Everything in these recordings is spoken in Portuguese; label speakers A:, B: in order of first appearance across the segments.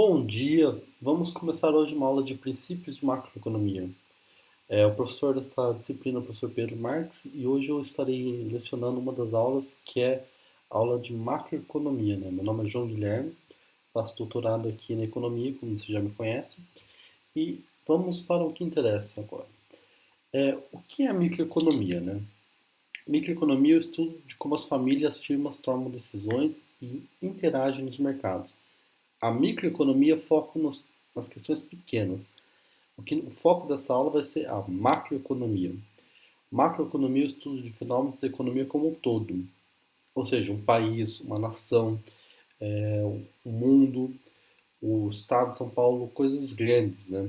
A: Bom dia! Vamos começar hoje uma aula de princípios de macroeconomia. O professor dessa disciplina é o professor Pedro Marques e hoje eu estarei lecionando uma das aulas que é a aula de macroeconomia, né? Meu nome é João Guilherme, faço doutorado aqui na economia, como você já me conhece, e vamos para o que interessa agora. O que é a microeconomia, né? Microeconomia é o estudo de como as famílias e as firmas tomam decisões e interagem nos mercados. A microeconomia foca nas questões pequenas. O foco dessa aula vai ser a macroeconomia. Macroeconomia é o estudo de fenômenos da economia como um todo, ou seja, um país, uma nação, o mundo, o estado de São Paulo, coisas grandes, né?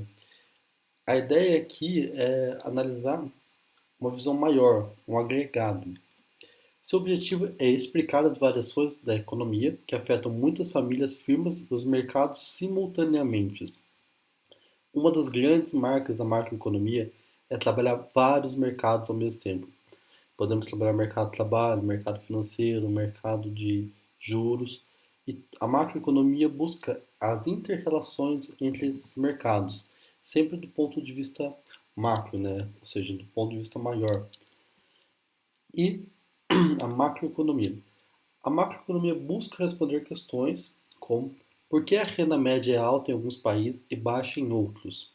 A: A ideia aqui é analisar uma visão maior, um agregado. Seu objetivo é explicar as variações da economia que afetam muitas famílias, firmas e os mercados simultaneamente. Uma das grandes marcas da macroeconomia é trabalhar vários mercados ao mesmo tempo. Podemos trabalhar mercado de trabalho, mercado financeiro, mercado de juros. E a macroeconomia busca as interrelações entre esses mercados, sempre do ponto de vista macro, né? Ou seja, do ponto de vista maior. E a macroeconomia. A macroeconomia busca responder questões como por que a renda média é alta em alguns países e baixa em outros?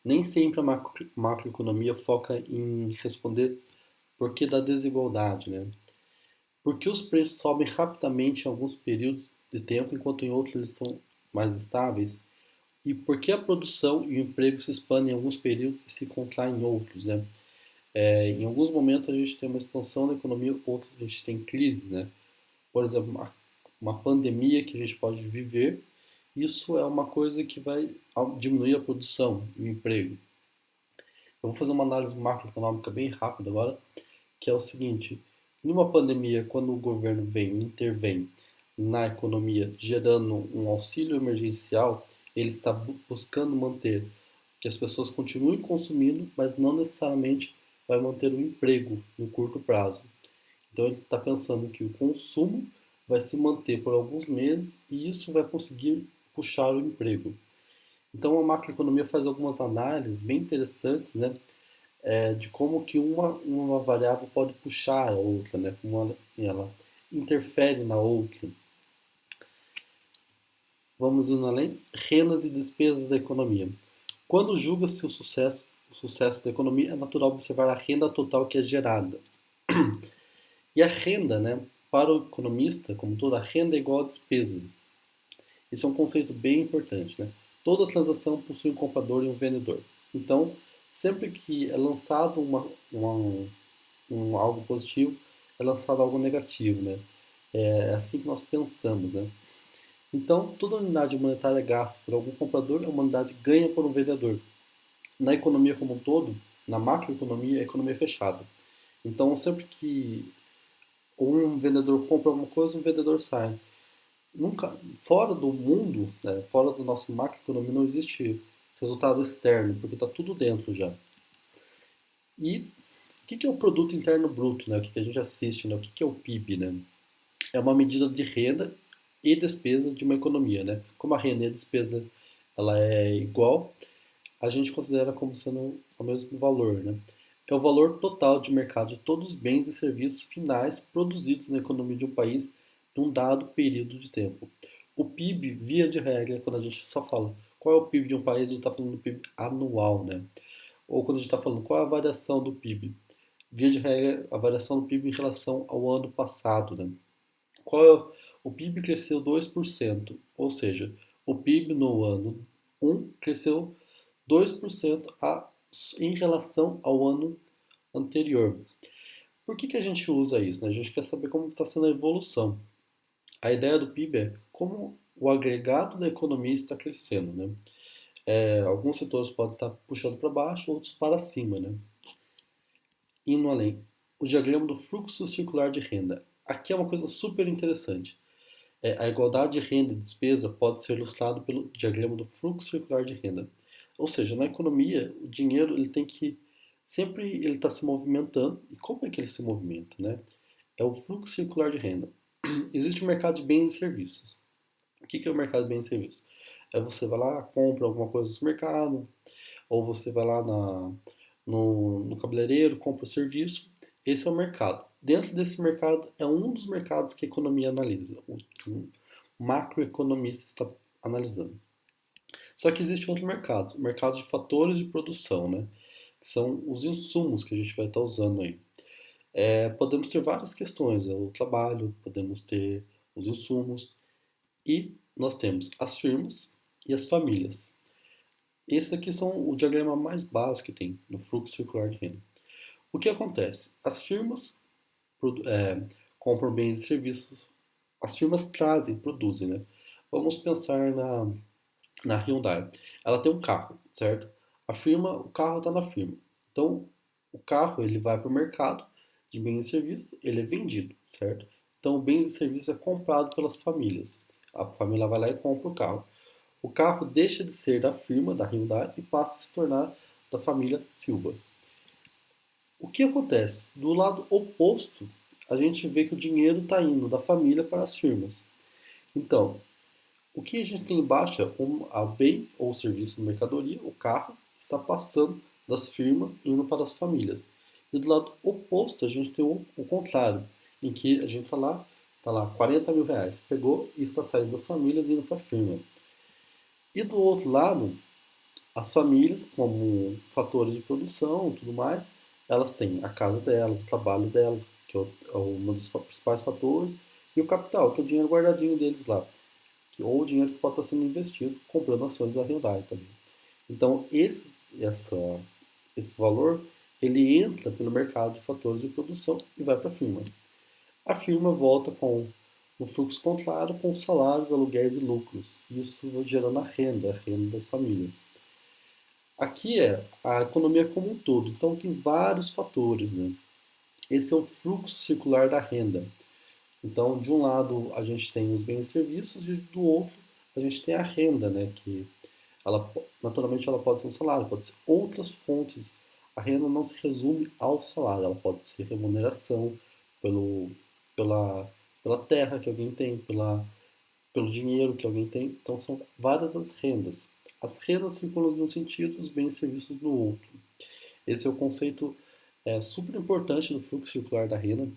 A: Nem sempre a macroeconomia foca em responder por que da desigualdade, né? Por que os preços sobem rapidamente em alguns períodos de tempo, enquanto em outros eles são mais estáveis? E por que a produção e o emprego se expandem em alguns períodos e se contraem em outros, né? Em alguns momentos a gente tem uma expansão da economia, outros a gente tem crise, né? Por exemplo, uma pandemia que a gente pode viver, isso é uma coisa que vai diminuir a produção e o emprego. Eu vou fazer uma análise macroeconômica bem rápida agora, que é o seguinte: numa pandemia, quando o governo intervém na economia, gerando um auxílio emergencial, ele está buscando manter que as pessoas continuem consumindo, mas não necessariamente vai manter o emprego no curto prazo. Então ele está pensando que o consumo vai se manter por alguns meses e isso vai conseguir puxar o emprego. Então a macroeconomia faz algumas análises bem interessantes, né, de como que uma variável pode puxar a outra, né? Como ela interfere na outra. Vamos indo além. Rendas e despesas da economia. Quando julga-se o sucesso da economia, é natural observar a renda total que é gerada. E a renda, né, para o economista, como toda renda é igual a despesa. Esse é um conceito bem importante, né? Toda transação possui um comprador e um vendedor. Então, sempre que é lançado algo positivo, é lançado algo negativo, né? É assim que nós pensamos, né? Então, toda unidade monetária gasta por algum comprador, a unidade ganha por um vendedor. Na economia como um todo, na macroeconomia, a economia é fechada. Então, sempre que um vendedor compra alguma coisa, um vendedor sai. Nunca, fora do mundo, né, fora do nosso macroeconomia, não existe resultado externo, porque está tudo dentro já. E o que é o produto interno bruto, né? O que a gente assiste, né? O que é o PIB, né? É uma medida de renda e despesa de uma economia, né? Como a renda e a despesa ela é igual, a gente considera como sendo o mesmo valor, né? É o valor total de mercado de todos os bens e serviços finais produzidos na economia de um país num dado período de tempo. O PIB, via de regra, quando a gente só fala qual é o PIB de um país, a gente está falando do PIB anual, né? Ou quando a gente está falando qual é a variação do PIB, via de regra, a variação do PIB em relação ao ano passado, né? O PIB cresceu 2%, ou seja, o PIB no ano 1 cresceu 2% em relação ao ano anterior. Por que a gente usa isso, né? A gente quer saber como está sendo a evolução. A ideia do PIB é como o agregado da economia está crescendo, né? Alguns setores podem estar puxando para baixo, outros para cima, né? Indo além. O diagrama do fluxo circular de renda. Aqui é uma coisa super interessante. A igualdade de renda e despesa pode ser ilustrado pelo diagrama do fluxo circular de renda. Ou seja, na economia, o dinheiro ele tem que sempre ele está se movimentando. E como é que ele se movimenta, né? É o fluxo circular de renda. Existe um mercado de bens e serviços. O que é o mercado de bens e serviços? É você vai lá, compra alguma coisa no mercado, ou você vai lá no cabeleireiro, compra o serviço. Esse é o mercado. Dentro desse mercado, é um dos mercados que a economia analisa, o macroeconomista está analisando. Só que existe outro mercado, o mercado de fatores de produção, né? Que são os insumos que a gente vai estar usando aí. Podemos ter várias questões, o trabalho, podemos ter os insumos, e nós temos as firmas e as famílias. Esses aqui são o diagrama mais básico que tem no fluxo circular de renda. O que acontece? As firmas compram bens e serviços, as firmas trazem, produzem, né? Vamos pensar na Hyundai. Ela tem um carro, certo? O carro está na firma. Então, o carro ele vai para o mercado de bens e serviços, ele é vendido, certo? Então, bens e serviços é comprado pelas famílias. A família vai lá e compra o carro. O carro deixa de ser da firma, da Hyundai, e passa a se tornar da família Silva. O que acontece? Do lado oposto, a gente vê que o dinheiro está indo da família para as firmas. Então, o que a gente tem embaixo é a bem ou serviço de mercadoria, o carro, está passando das firmas indo para as famílias. E do lado oposto, a gente tem o contrário, em que a gente está lá 40 mil reais, pegou e está saindo das famílias e indo para a firma. E do outro lado, as famílias, como fatores de produção e tudo mais, elas têm a casa delas, o trabalho delas, que é um dos principais fatores, e o capital, que é o dinheiro guardadinho deles lá, ou o dinheiro que pode estar sendo investido comprando ações da Hyundai também. Então, esse valor, ele entra pelo mercado de fatores de produção e vai para a firma. A firma volta com um fluxo contrário com salários, aluguéis e lucros. Isso vai gerando a renda das famílias. Aqui é a economia como um todo, então tem vários fatores, né? Esse é o fluxo circular da renda. Então, de um lado a gente tem os bens e serviços e do outro a gente tem a renda, né? Que naturalmente ela pode ser um salário, pode ser outras fontes. A renda não se resume ao salário, ela pode ser remuneração pelo, pela, pela terra que alguém tem, pelo dinheiro que alguém tem. Então são várias as rendas. As rendas circulam num sentido, os bens e serviços no outro. Esse é o conceito super importante do fluxo circular da renda,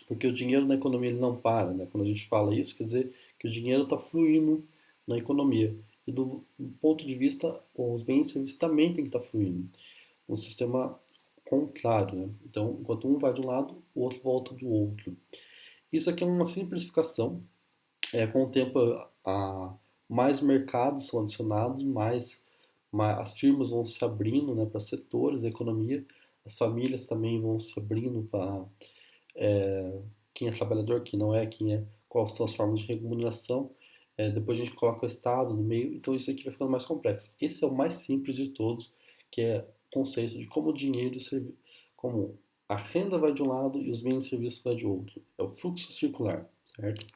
A: porque o dinheiro na economia ele não para, né? Quando a gente fala isso, quer dizer que o dinheiro está fluindo na economia. E do ponto de vista, os bens e serviços também têm que estar fluindo. Um sistema contrário, né? Então, enquanto um vai de um lado, o outro volta do outro. Isso aqui é uma simplificação. Com o tempo, mais mercados são adicionados, mais as firmas vão se abrindo, né, para setores da economia, as famílias também vão se abrindo para quem é trabalhador, quem não é, quais são as formas de remuneração. Depois a gente coloca o Estado no meio, então isso aqui vai ficando mais complexo. Esse é o mais simples de todos, que é o conceito de como o dinheiro serve, como a renda vai de um lado e os bens e serviços vai de outro. É o fluxo circular, certo?